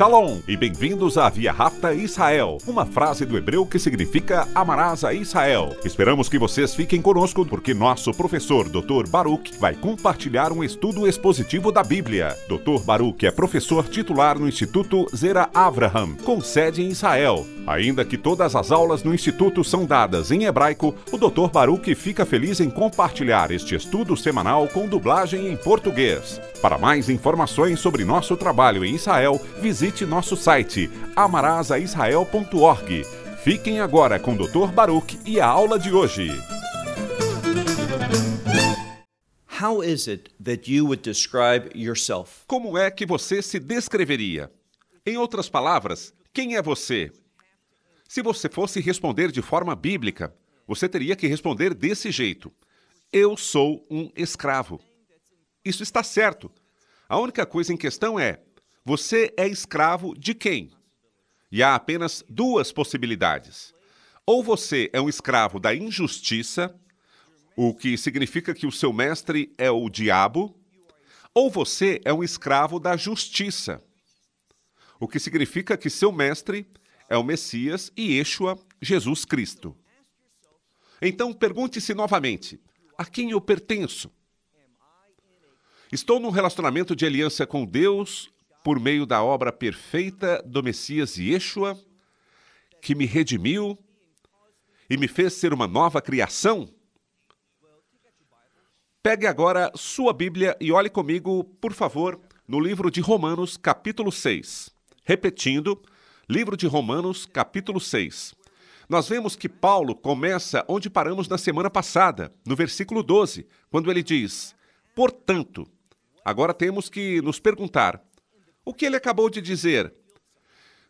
Shalom e bem-vindos a Via Rápida Israel, uma frase do hebreu que significa amarás a Israel. Esperamos que vocês fiquem conosco porque nosso professor Dr. Baruch vai compartilhar um estudo expositivo da Bíblia. Dr. Baruch é professor titular no Instituto Zera Avraham, com sede em Israel. Ainda que todas as aulas no Instituto são dadas em hebraico, o Dr. Baruch fica feliz em compartilhar este estudo semanal com dublagem em português. Para mais informações sobre nosso trabalho em Israel, visite nosso site amarasaisrael.org. Fiquem agora com o Dr. Baruch e a aula de hoje. How is it that you would describe yourself? Como é que você se descreveria? Em outras palavras, quem é você? Se você fosse responder de forma bíblica, você teria que responder desse jeito: eu sou um escravo. Isso está certo. A única coisa em questão é: você é escravo de quem? E há apenas duas possibilidades. Ou você é um escravo da injustiça, o que significa que o seu mestre é o diabo, ou você é um escravo da justiça, o que significa que seu mestre é o Messias e Yeshua, Jesus Cristo. Então pergunte-se novamente: a quem eu pertenço? Estou num relacionamento de aliança com Deus por meio da obra perfeita do Messias Yeshua, que me redimiu e me fez ser uma nova criação? Pegue agora sua Bíblia e olhe comigo, por favor, no livro de Romanos, capítulo 6. Repetindo, livro de Romanos, capítulo 6. Nós vemos que Paulo começa onde paramos na semana passada, no versículo 12, quando ele diz: portanto. Agora temos que nos perguntar, o que ele acabou de dizer?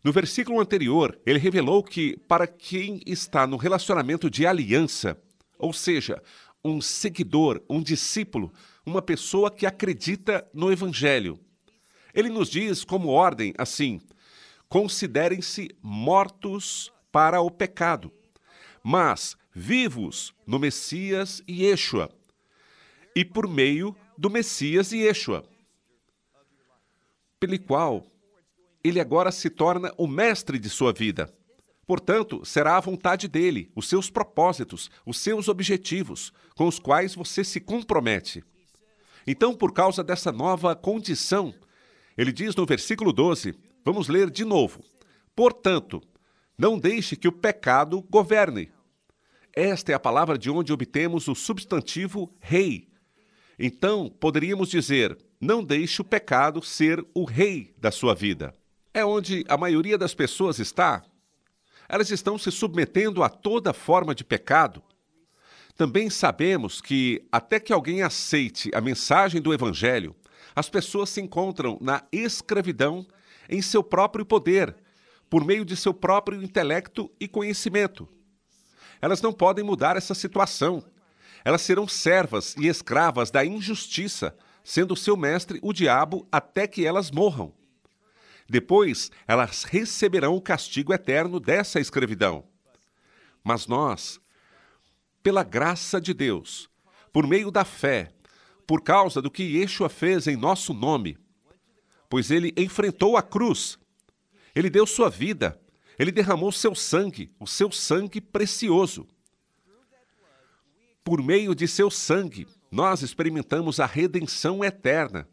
No versículo anterior, ele revelou que para quem está no relacionamento de aliança, ou seja, um seguidor, um discípulo, uma pessoa que acredita no Evangelho, ele nos diz como ordem assim: considerem-se mortos para o pecado, mas vivos no Messias e Yeshua, e por meio do Messias e Yeshua, pelo qual ele agora se torna o mestre de sua vida. Portanto, será a vontade dele, os seus propósitos, os seus objetivos, com os quais você se compromete. Então, por causa dessa nova condição, ele diz no versículo 12, vamos ler de novo: portanto, não deixe que o pecado governe. Esta é a palavra de onde obtemos o substantivo rei. Então, poderíamos dizer: não deixe o pecado ser o rei da sua vida. É onde a maioria das pessoas está. Elas estão se submetendo a toda forma de pecado. Também sabemos que, até que alguém aceite a mensagem do Evangelho, as pessoas se encontram na escravidão em seu próprio poder, por meio de seu próprio intelecto e conhecimento. Elas não podem mudar essa situação. Elas serão servas e escravas da injustiça, sendo seu mestre o diabo até que elas morram. Depois, elas receberão o castigo eterno dessa escravidão. Mas nós, pela graça de Deus, por meio da fé, por causa do que Yeshua fez em nosso nome, pois ele enfrentou a cruz, ele deu sua vida, ele derramou seu sangue, o seu sangue precioso. Por meio de seu sangue, nós experimentamos a redenção eterna,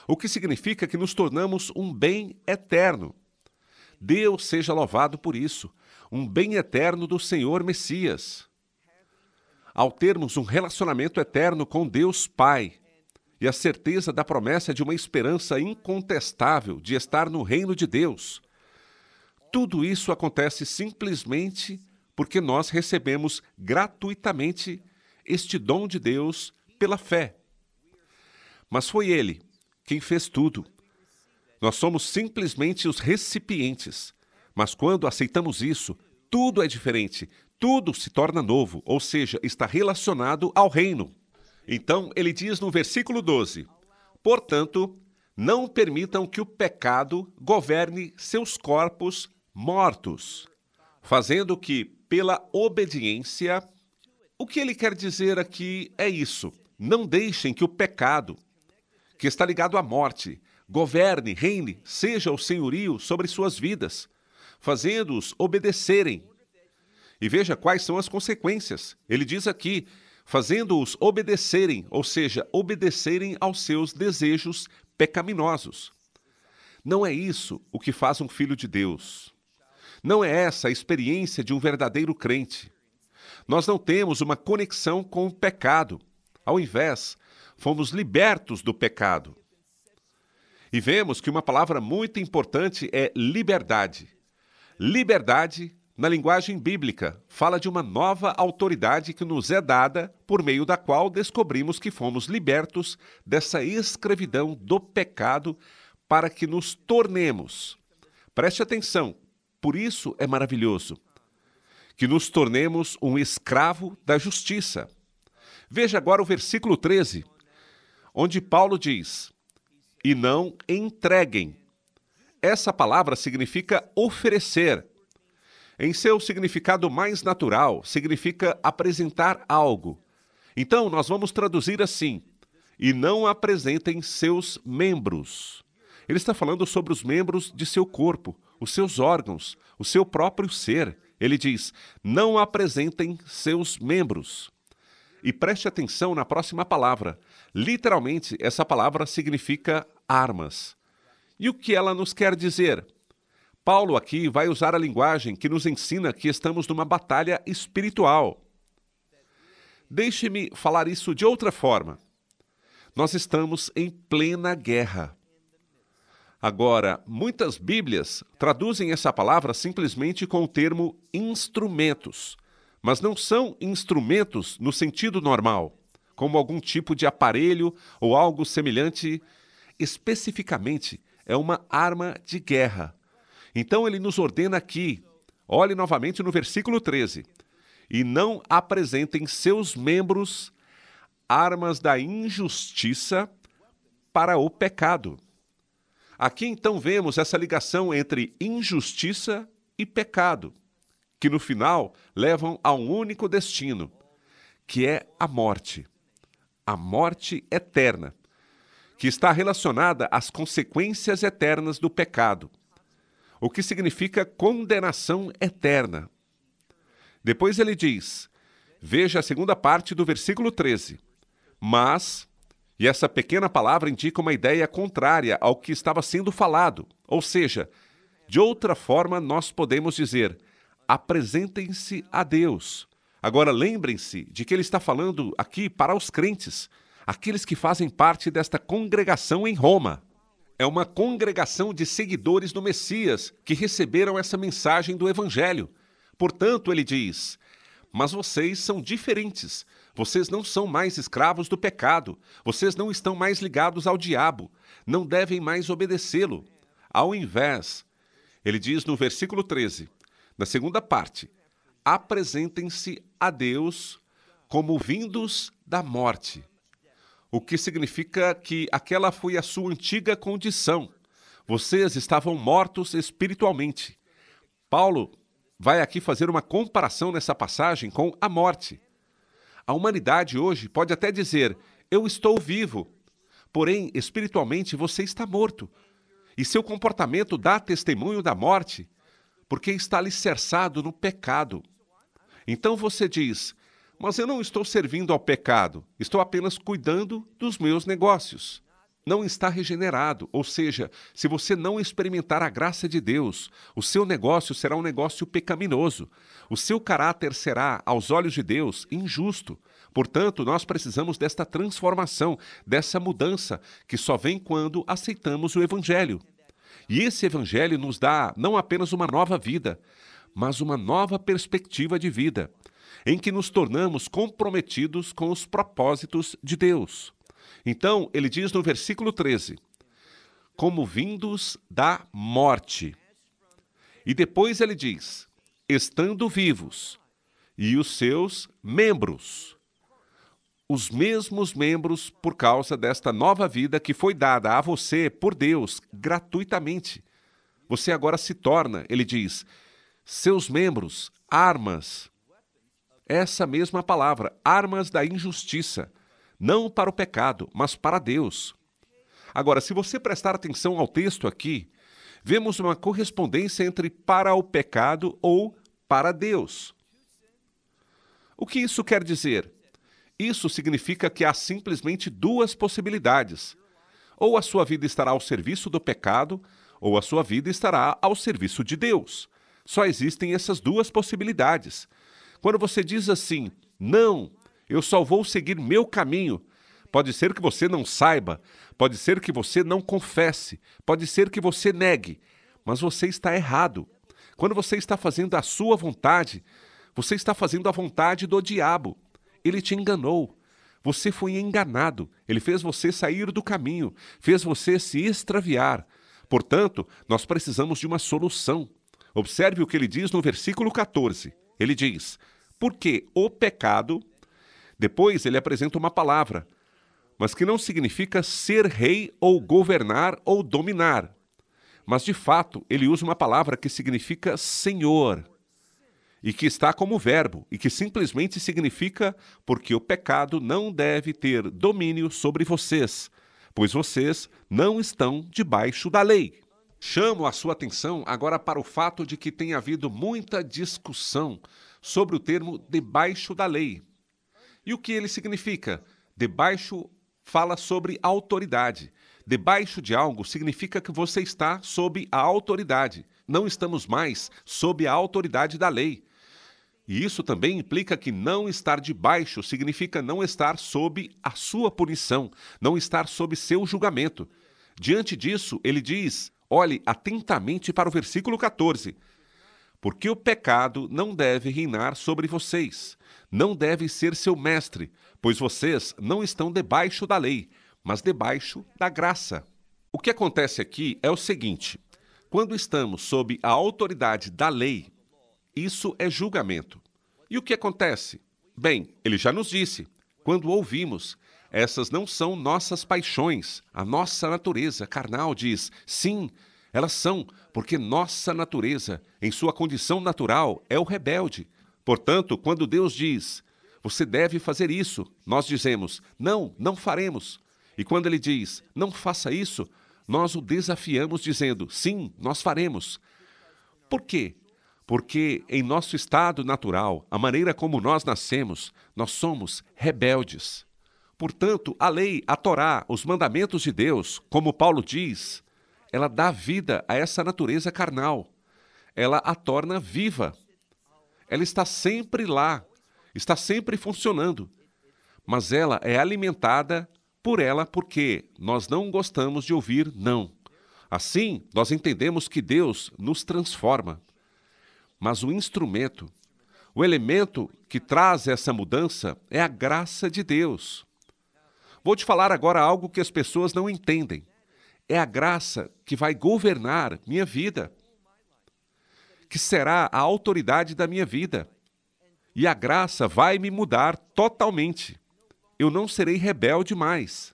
o que significa que nos tornamos um bem eterno. Deus seja louvado por isso, um bem eterno do Senhor Messias. Ao termos um relacionamento eterno com Deus Pai e a certeza da promessa de uma esperança incontestável de estar no reino de Deus, tudo isso acontece simplesmente porque nós recebemos gratuitamente este dom de Deus pela fé. Mas foi Ele quem fez tudo. Nós somos simplesmente os recipientes. Mas quando aceitamos isso, tudo é diferente, tudo se torna novo, ou seja, está relacionado ao reino. Então, ele diz no versículo 12, portanto, não permitam que o pecado governe seus corpos mortos, fazendo que, pela obediência. O que ele quer dizer aqui é isso: não deixem que o pecado, que está ligado à morte, governe, reine, seja o senhorio sobre suas vidas, fazendo-os obedecerem. E veja quais são as consequências. Ele diz aqui, fazendo-os obedecerem, ou seja, obedecerem aos seus desejos pecaminosos. Não é isso o que faz um filho de Deus. Não é essa a experiência de um verdadeiro crente. Nós não temos uma conexão com o pecado. Ao invés, fomos libertos do pecado. E vemos que uma palavra muito importante é liberdade. Liberdade, na linguagem bíblica, fala de uma nova autoridade que nos é dada, por meio da qual descobrimos que fomos libertos dessa escravidão do pecado para que nos tornemos. Preste atenção, por isso é maravilhoso, que nos tornemos um escravo da justiça. Veja agora o versículo 13, onde Paulo diz, e não entreguem. Essa palavra significa oferecer. Em seu significado mais natural, significa apresentar algo. Então, nós vamos traduzir assim, e não apresentem seus membros. Ele está falando sobre os membros de seu corpo, os seus órgãos, o seu próprio ser. Ele diz, não apresentem seus membros. E preste atenção na próxima palavra. Literalmente, essa palavra significa armas. E o que ela nos quer dizer? Paulo aqui vai usar a linguagem que nos ensina que estamos numa batalha espiritual. Deixe-me falar isso de outra forma. Nós estamos em plena guerra. Agora, muitas Bíblias traduzem essa palavra simplesmente com o termo instrumentos, mas não são instrumentos no sentido normal, como algum tipo de aparelho ou algo semelhante. Especificamente, é uma arma de guerra. Então ele nos ordena aqui, olhe novamente no versículo 13, e não apresentem seus membros armas da injustiça para o pecado. Aqui então vemos essa ligação entre injustiça e pecado, que no final levam a um único destino, que é a morte eterna, que está relacionada às consequências eternas do pecado, o que significa condenação eterna. Depois ele diz, veja a segunda parte do versículo 13, mas, e essa pequena palavra indica uma ideia contrária ao que estava sendo falado, ou seja, de outra forma nós podemos dizer, apresentem-se a Deus. Agora lembrem-se de que ele está falando aqui para os crentes, aqueles que fazem parte desta congregação em Roma. É uma congregação de seguidores do Messias que receberam essa mensagem do Evangelho. Portanto, ele diz, mas vocês são diferentes. Vocês não são mais escravos do pecado. Vocês não estão mais ligados ao diabo. Não devem mais obedecê-lo. Ao invés, ele diz no versículo 13, na segunda parte, apresentem-se a Deus como vindos da morte. O que significa que aquela foi a sua antiga condição. Vocês estavam mortos espiritualmente. Paulo vai aqui fazer uma comparação nessa passagem com a morte. A humanidade hoje pode até dizer, eu estou vivo, porém, espiritualmente você está morto. E seu comportamento dá testemunho da morte, porque está alicerçado no pecado. Então você diz, mas eu não estou servindo ao pecado, estou apenas cuidando dos meus negócios. Não está regenerado, ou seja, se você não experimentar a graça de Deus, o seu negócio será um negócio pecaminoso. O seu caráter será, aos olhos de Deus, injusto. Portanto, nós precisamos desta transformação, dessa mudança, que só vem quando aceitamos o Evangelho. E esse Evangelho nos dá não apenas uma nova vida, mas uma nova perspectiva de vida, em que nos tornamos comprometidos com os propósitos de Deus. Então, ele diz no versículo 13, como vindos da morte. E depois ele diz, estando vivos, e os seus membros, os mesmos membros por causa desta nova vida que foi dada a você por Deus gratuitamente. Você agora se torna, ele diz, seus membros, armas. Essa mesma palavra, armas da injustiça, não para o pecado, mas para Deus. Agora, se você prestar atenção ao texto aqui, vemos uma correspondência entre para o pecado ou para Deus. O que isso quer dizer? Isso significa que há simplesmente duas possibilidades. Ou a sua vida estará ao serviço do pecado, ou a sua vida estará ao serviço de Deus. Só existem essas duas possibilidades. Quando você diz assim, não, eu só vou seguir meu caminho, pode ser que você não saiba, pode ser que você não confesse, pode ser que você negue, mas você está errado. Quando você está fazendo a sua vontade, você está fazendo a vontade do diabo. Ele te enganou. Você foi enganado. Ele fez você sair do caminho, fez você se extraviar. Portanto, nós precisamos de uma solução. Observe o que ele diz no versículo 14. Ele diz, porque o pecado... Depois ele apresenta uma palavra, mas que não significa ser rei ou governar ou dominar. Mas, de fato, ele usa uma palavra que significa Senhor, e que está como verbo, e que simplesmente significa porque o pecado não deve ter domínio sobre vocês, pois vocês não estão debaixo da lei. Chamo a sua atenção agora para o fato de que tem havido muita discussão sobre o termo debaixo da lei. E o que ele significa? Debaixo fala sobre autoridade. Debaixo de algo significa que você está sob a autoridade. Não estamos mais sob a autoridade da lei. E isso também implica que não estar debaixo significa não estar sob a sua punição, não estar sob seu julgamento. Diante disso, ele diz, olhe atentamente para o versículo 14. Porque o pecado não deve reinar sobre vocês, não deve ser seu mestre, pois vocês não estão debaixo da lei, mas debaixo da graça. O que acontece aqui é o seguinte, quando estamos sob a autoridade da lei, isso é julgamento. E o que acontece? Bem, ele já nos disse, quando ouvimos, essas não são nossas paixões, a nossa natureza carnal diz, sim, elas são, porque nossa natureza, em sua condição natural, é o rebelde. Portanto, quando Deus diz, você deve fazer isso, nós dizemos, não, não faremos. E quando ele diz, não faça isso, nós o desafiamos dizendo, sim, nós faremos. Por quê? Porque em nosso estado natural, a maneira como nós nascemos, nós somos rebeldes. Portanto, a lei, a Torá, os mandamentos de Deus, como Paulo diz, ela dá vida a essa natureza carnal. Ela a torna viva. Ela está sempre lá, está sempre funcionando. Mas ela é alimentada por ela porque nós não gostamos de ouvir não. Assim, nós entendemos que Deus nos transforma. Mas o instrumento, o elemento que traz essa mudança é a graça de Deus. Vou te falar agora algo que as pessoas não entendem. É a graça que vai governar minha vida, que será a autoridade da minha vida. E a graça vai me mudar totalmente. Eu não serei rebelde mais.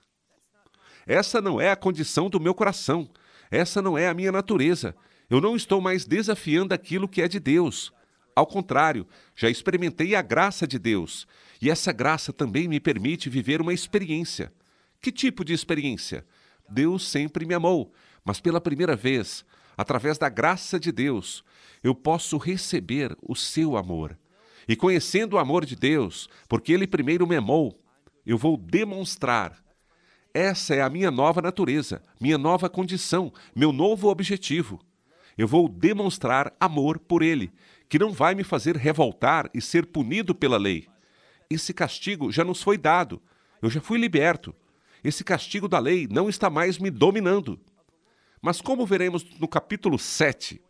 Essa não é a condição do meu coração. Essa não é a minha natureza. Eu não estou mais desafiando aquilo que é de Deus. Ao contrário, já experimentei a graça de Deus. E essa graça também me permite viver uma experiência. Que tipo de experiência? Deus sempre me amou, mas pela primeira vez, através da graça de Deus, eu posso receber o seu amor. E conhecendo o amor de Deus, porque Ele primeiro me amou, eu vou demonstrar. Essa é a minha nova natureza, minha nova condição, meu novo objetivo. Eu vou demonstrar amor por Ele, que não vai me fazer revoltar e ser punido pela lei. Esse castigo já nos foi dado, eu já fui liberto. Esse castigo da lei não está mais me dominando. Mas como veremos no capítulo 7,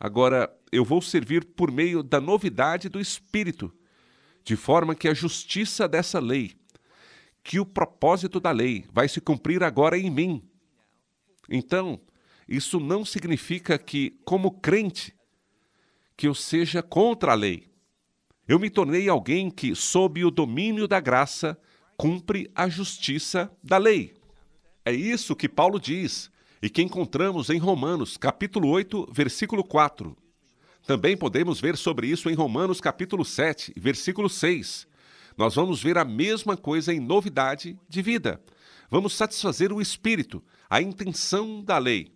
agora eu vou servir por meio da novidade do Espírito, de forma que a justiça dessa lei, que o propósito da lei vai se cumprir agora em mim. Então, isso não significa que, como crente, que eu seja contra a lei. Eu me tornei alguém que, sob o domínio da graça, cumpre a justiça da lei. É isso que Paulo diz e que encontramos em Romanos, capítulo 8, versículo 4. Também podemos ver sobre isso em Romanos, capítulo 7, versículo 6. Nós vamos ver a mesma coisa em novidade de vida. Vamos satisfazer o espírito, a intenção da lei.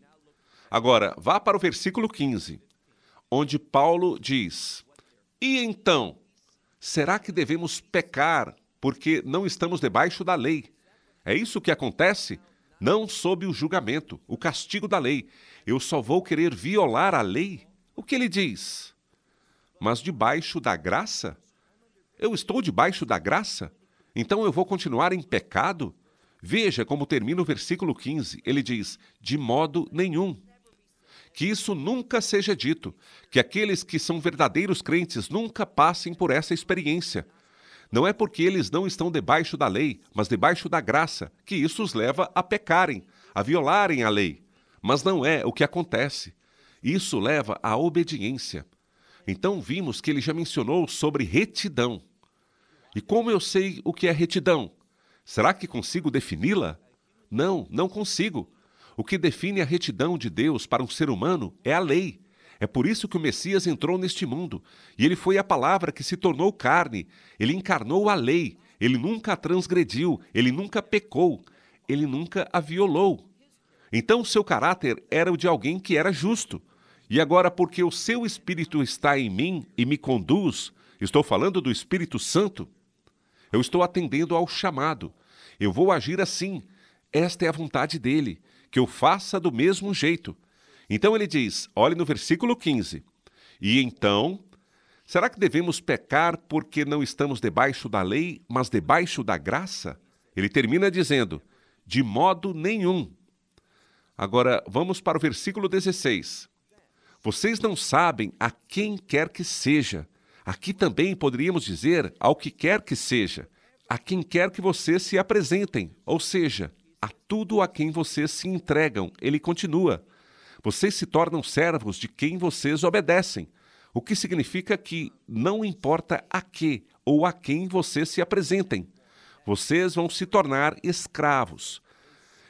Agora, vá para o versículo 15, onde Paulo diz: E então, será que devemos pecar porque não estamos debaixo da lei? É isso que acontece? Não sob o julgamento, o castigo da lei. Eu só vou querer violar a lei? O que ele diz? Mas debaixo da graça? Eu estou debaixo da graça? Então eu vou continuar em pecado? Veja como termina o versículo 15. Ele diz: de modo nenhum. Que isso nunca seja dito, que aqueles que são verdadeiros crentes nunca passem por essa experiência. Não é porque eles não estão debaixo da lei, mas debaixo da graça, que isso os leva a pecarem, a violarem a lei. Mas não é o que acontece. Isso leva à obediência. Então vimos que ele já mencionou sobre retidão. E como eu sei o que é retidão? Será que consigo defini-la? Não, não consigo. O que define a retidão de Deus para um ser humano é a lei. É por isso que o Messias entrou neste mundo. E ele foi a palavra que se tornou carne. Ele encarnou a lei. Ele nunca a transgrediu. Ele nunca pecou. Ele nunca a violou. Então, o seu caráter era o de alguém que era justo. E agora, porque o seu Espírito está em mim e me conduz, estou falando do Espírito Santo, eu estou atendendo ao chamado. Eu vou agir assim. Esta é a vontade dele, que eu faça do mesmo jeito. Então ele diz, olhe no versículo 15, e então, será que devemos pecar porque não estamos debaixo da lei, mas debaixo da graça? Ele termina dizendo, de modo nenhum. Agora, vamos para o versículo 16. Vocês não sabem a quem quer que seja. Aqui também poderíamos dizer ao que quer que seja, a quem quer que vocês se apresentem, ou seja, a tudo a quem vocês se entregam. Ele continua. Vocês se tornam servos de quem vocês obedecem, o que significa que não importa a que ou a quem vocês se apresentem, vocês vão se tornar escravos.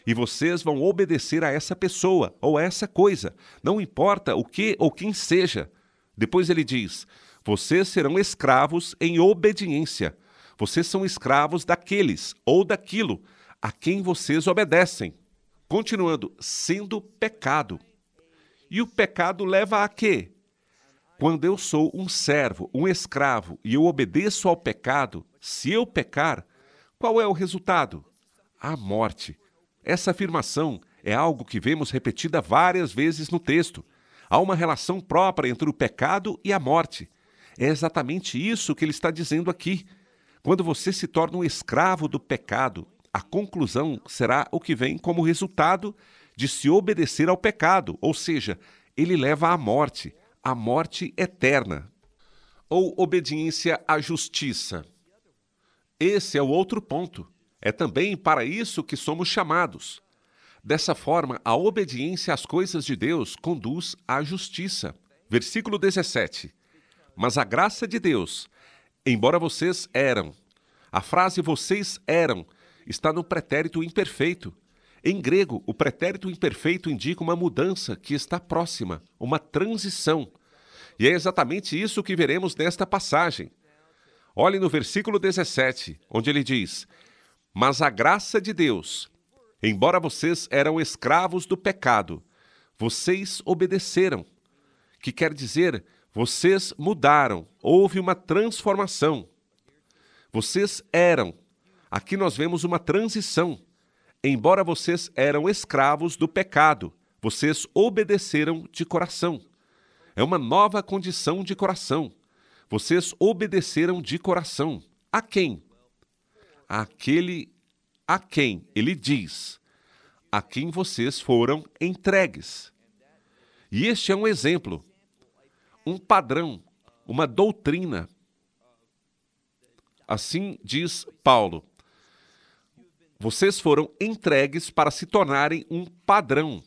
E vocês vão obedecer a essa pessoa ou a essa coisa, não importa o que ou quem seja. Depois ele diz, vocês serão escravos em obediência. Vocês são escravos daqueles ou daquilo a quem vocês obedecem. Continuando, sendo pecado. E o pecado leva a quê? Quando eu sou um servo, um escravo, e eu obedeço ao pecado, se eu pecar, qual é o resultado? A morte. Essa afirmação é algo que vemos repetida várias vezes no texto. Há uma relação própria entre o pecado e a morte. É exatamente isso que ele está dizendo aqui. Quando você se torna um escravo do pecado, a conclusão será o que vem como resultado de se obedecer ao pecado, ou seja, ele leva à morte, a morte eterna. Ou obediência à justiça. Esse é o outro ponto. É também para isso que somos chamados. Dessa forma, a obediência às coisas de Deus conduz à justiça. Versículo 17. Mas a graça de Deus, embora vocês eram, a frase vocês eram está no pretérito imperfeito. Em grego, o pretérito imperfeito indica uma mudança que está próxima, uma transição. E é exatamente isso que veremos nesta passagem. Olhe no versículo 17, onde ele diz, mas a graça de Deus, embora vocês eram escravos do pecado, vocês obedeceram. Que quer dizer, vocês mudaram, houve uma transformação. Vocês eram. Aqui nós vemos uma transição. Embora vocês eram escravos do pecado, vocês obedeceram de coração. É uma nova condição de coração. Vocês obedeceram de coração. A quem? Aquele a quem ele diz, a quem vocês foram entregues. E este é um exemplo, um padrão, uma doutrina. Assim diz Paulo. Vocês foram entregues para se tornarem um padrão.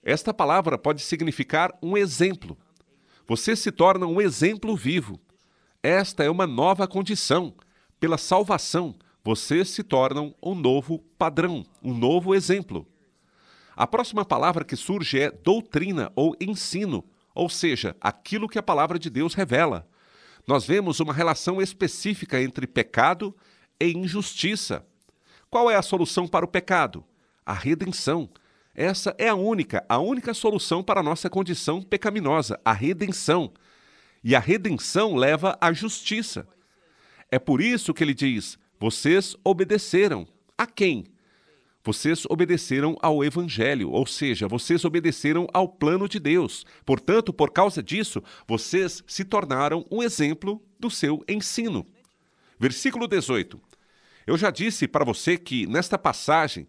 Esta palavra pode significar um exemplo. Você se torna um exemplo vivo. Esta é uma nova condição. Pela salvação, vocês se tornam um novo padrão, um novo exemplo. A próxima palavra que surge é doutrina ou ensino, ou seja, aquilo que a palavra de Deus revela. Nós vemos uma relação específica entre pecado e injustiça. Qual é a solução para o pecado? A redenção. Essa é a única solução para a nossa condição pecaminosa, a redenção. E a redenção leva à justiça. É por isso que ele diz, vocês obedeceram. A quem? Vocês obedeceram ao Evangelho, ou seja, vocês obedeceram ao plano de Deus. Portanto, por causa disso, vocês se tornaram um exemplo do seu ensino. Versículo 18. Eu já disse para você que, nesta passagem,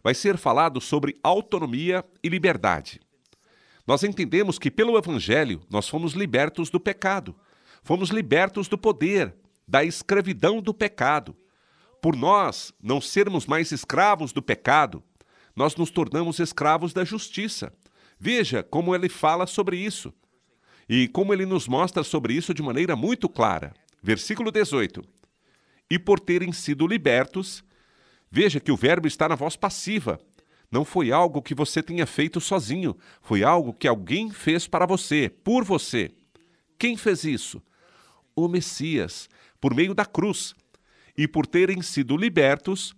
vai ser falado sobre autonomia e liberdade. Nós entendemos que, pelo Evangelho, nós fomos libertos do pecado. Fomos libertos do poder, da escravidão do pecado. Por nós não sermos mais escravos do pecado, nós nos tornamos escravos da justiça. Veja como ele fala sobre isso. E como ele nos mostra sobre isso de maneira muito clara. Versículo 18. E por terem sido libertos, veja que o verbo está na voz passiva. Não foi algo que você tenha feito sozinho. Foi algo que alguém fez para você, por você. Quem fez isso? O Messias, por meio da cruz. E por terem sido libertos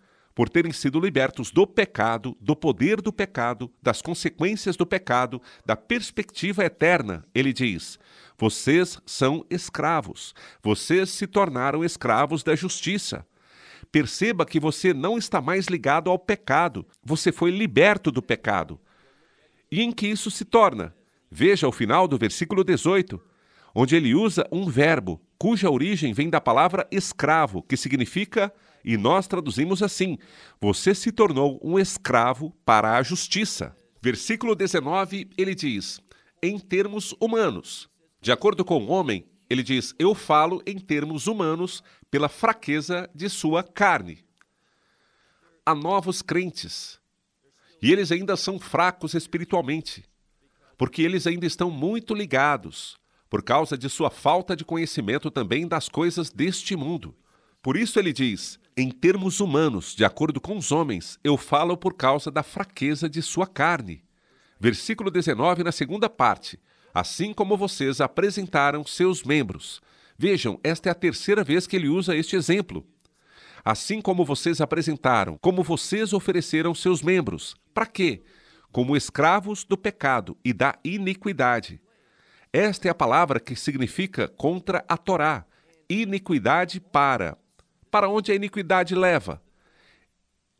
do pecado, do poder do pecado, das consequências do pecado, da perspectiva eterna, ele diz, vocês são escravos, vocês se tornaram escravos da justiça. Perceba que você não está mais ligado ao pecado, você foi liberto do pecado. E em que isso se torna? Veja o final do versículo 18, onde ele usa um verbo, cuja origem vem da palavra escravo, que significa, e nós traduzimos assim, você se tornou um escravo para a justiça. Versículo 19, ele diz, em termos humanos. De acordo com o homem, ele diz, eu falo em termos humanos pela fraqueza de sua carne. Há novos crentes, e eles ainda são fracos espiritualmente, porque eles ainda estão muito ligados, por causa de sua falta de conhecimento também das coisas deste mundo. Por isso ele diz, em termos humanos, de acordo com os homens, eu falo por causa da fraqueza de sua carne. Versículo 19, na segunda parte, assim como vocês apresentaram seus membros. Vejam, esta é a terceira vez que ele usa este exemplo. Assim como vocês apresentaram, como vocês ofereceram seus membros. Para quê? Como escravos do pecado e da iniquidade. Esta é a palavra que significa contra a Torá. Iniquidade para. Para onde a iniquidade leva?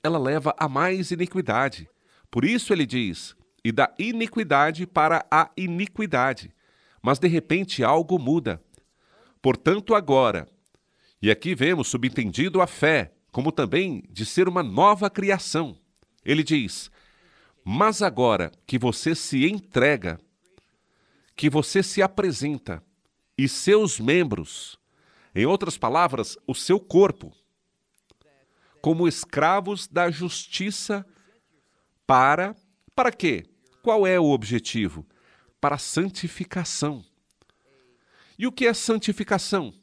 Ela leva a mais iniquidade. Por isso ele diz, e da iniquidade para a iniquidade. Mas de repente algo muda. Portanto agora, e aqui vemos subentendido a fé, como também de ser uma nova criação. Ele diz, mas agora que você se entrega, que você se apresenta, e seus membros, em outras palavras, o seu corpo, como escravos da justiça para quê? Qual é o objetivo? Para a santificação. E o que é santificação?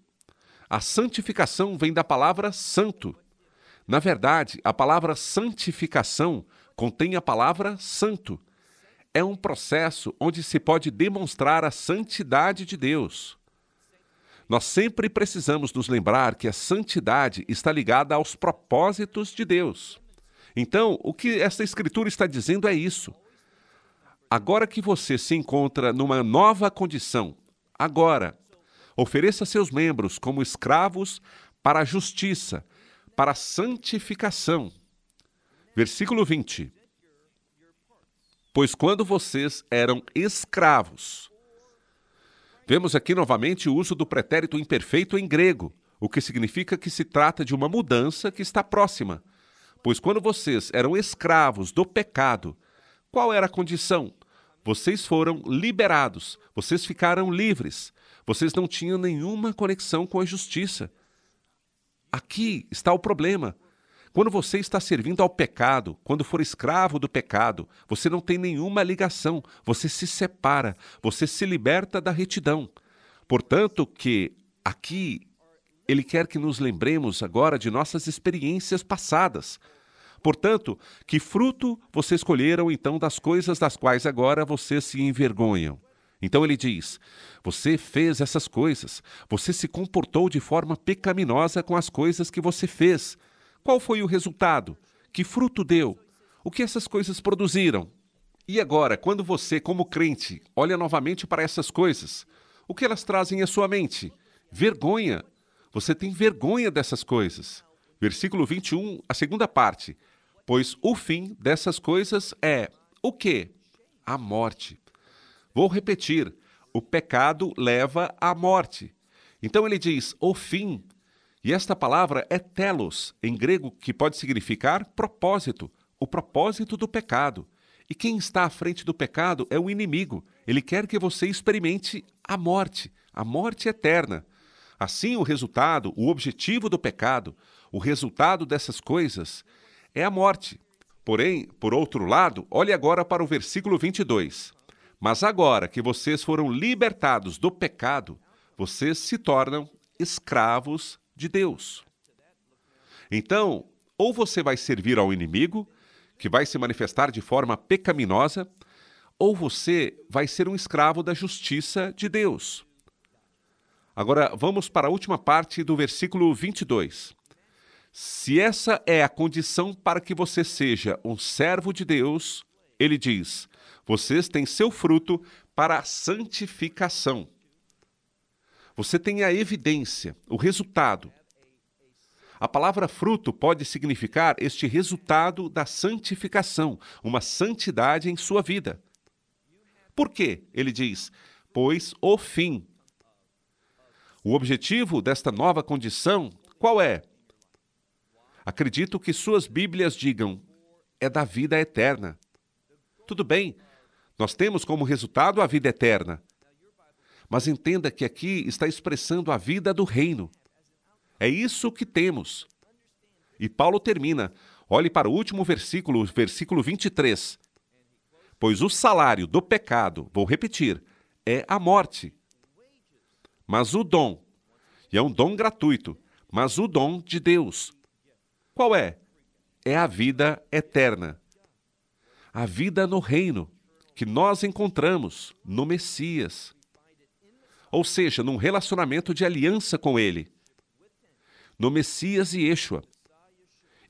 A santificação vem da palavra santo. Na verdade, a palavra santificação contém a palavra santo. É um processo onde se pode demonstrar a santidade de Deus. Nós sempre precisamos nos lembrar que a santidade está ligada aos propósitos de Deus. Então, o que esta escritura está dizendo é isso. Agora que você se encontra numa nova condição, agora, ofereça seus membros como escravos para a justiça, para a santificação. Versículo 20. Pois quando vocês eram escravos, vemos aqui novamente o uso do pretérito imperfeito em grego, o que significa que se trata de uma mudança que está próxima. Pois quando vocês eram escravos do pecado, qual era a condição? Vocês foram liberados, vocês ficaram livres, vocês não tinham nenhuma conexão com a justiça. Aqui está o problema. Quando você está servindo ao pecado, quando for escravo do pecado, você não tem nenhuma ligação, você se separa, você se liberta da retidão. Portanto, que aqui ele quer que nos lembremos agora de nossas experiências passadas. Portanto, que fruto vocês colheram então das coisas das quais agora vocês se envergonham? Então ele diz, você fez essas coisas, você se comportou de forma pecaminosa com as coisas que você fez. Qual foi o resultado? Que fruto deu? O que essas coisas produziram? E agora, quando você, como crente, olha novamente para essas coisas, o que elas trazem à sua mente? Vergonha. Você tem vergonha dessas coisas. Versículo 21, a segunda parte. Pois o fim dessas coisas é o quê? A morte. Vou repetir. O pecado leva à morte. Então ele diz, o fim. E esta palavra é telos, em grego, que pode significar propósito. O propósito do pecado. E quem está à frente do pecado é o inimigo. Ele quer que você experimente a morte eterna. Assim, o resultado, o objetivo do pecado, o resultado dessas coisas é a morte. Porém, por outro lado, olhe agora para o versículo 22. Mas agora que vocês foram libertados do pecado, vocês se tornam escravos de Deus. Então, ou você vai servir ao inimigo, que vai se manifestar de forma pecaminosa, ou você vai ser um escravo da justiça de Deus. Agora, vamos para a última parte do versículo 22. Se essa é a condição para que você seja um servo de Deus, ele diz, vocês têm seu fruto para a santificação. Você tem a evidência, o resultado. A palavra fruto pode significar este resultado da santificação, uma santidade em sua vida. Por quê? Ele diz, pois o fim. O objetivo desta nova condição, qual é? Acredito que suas Bíblias digam, é da vida eterna. Tudo bem, nós temos como resultado a vida eterna. Mas entenda que aqui está expressando a vida do reino. É isso que temos. E Paulo termina, olhe para o último versículo, versículo 23. Pois o salário do pecado, vou repetir, é a morte. Mas o dom, e é um dom gratuito, mas o dom de Deus, qual é? É a vida eterna. A vida no reino, que nós encontramos no Messias. Ou seja, num relacionamento de aliança com Ele. No Messias e Yeshua.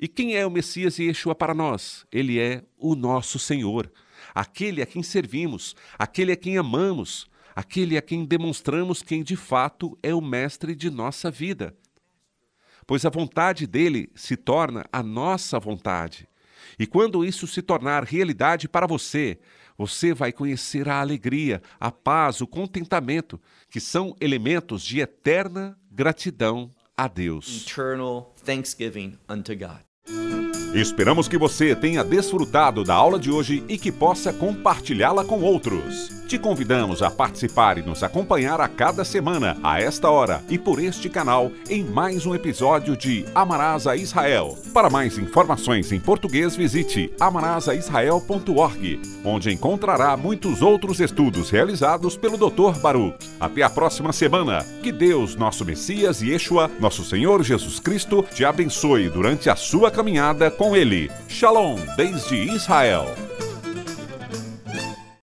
E quem é o Messias e Yeshua para nós? Ele é o nosso Senhor, aquele a quem servimos, aquele a quem amamos, aquele a quem demonstramos quem de fato é o mestre de nossa vida. Pois a vontade dele se torna a nossa vontade. E quando isso se tornar realidade para você, você vai conhecer a alegria, a paz, o contentamento, que são elementos de eterna gratidão a Deus. Eternal thanksgiving unto God. Esperamos que você tenha desfrutado da aula de hoje e que possa compartilhá-la com outros. Te convidamos a participar e nos acompanhar a cada semana, a esta hora e por este canal, em mais um episódio de Amarás a Israel. Para mais informações em português, visite amarasaisrael.org, onde encontrará muitos outros estudos realizados pelo Dr. Baruch. Até a próxima semana. Que Deus, nosso Messias e Yeshua, nosso Senhor Jesus Cristo, te abençoe durante a sua caminhada com Ele. Shalom, desde Israel.